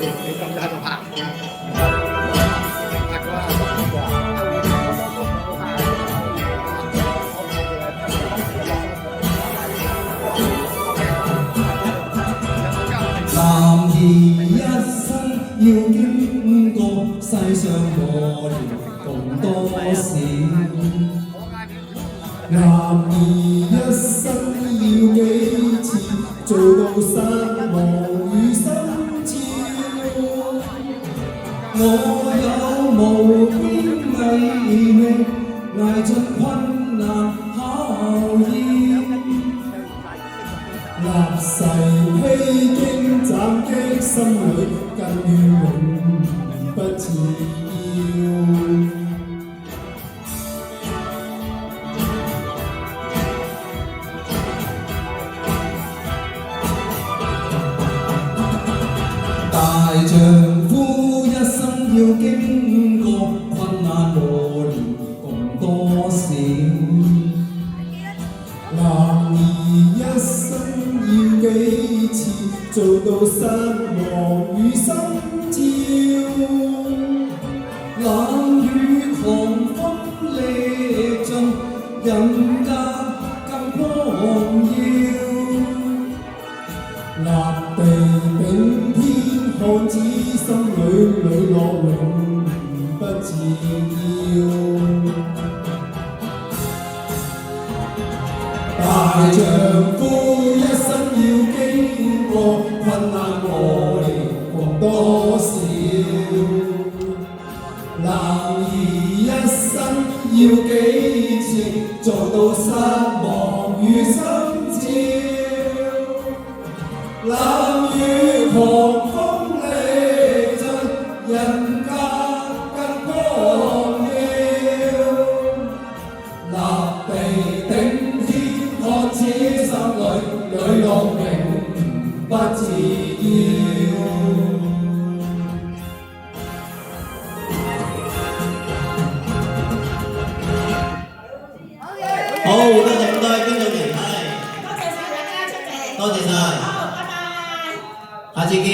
你咁就喺度拍。拍咗啦。男兒一生要經過世上磨練共多少，男兒一生要幾次做到失望與心照。我有無邊毅力，捱盡困難考驗。立誓披荊斬棘，心裏更願永不自腰。大丈夫一生要經過困難磨練共多少，男兒一生要幾次做到失望與心照。冷雨狂風歷盡，人格更光耀。立地頂天，看似心裏落永不自腰。大丈夫一生要經過困難磨練共多少，男兒一生要幾次做到失望與心照。冷雨狂風歷盡，人格更光耀。立地頂天，看似心裏落永不自腰。好，多謝咁多位觀眾嚟，係，多謝晒大家出席。多謝晒，好，拜拜。下次見。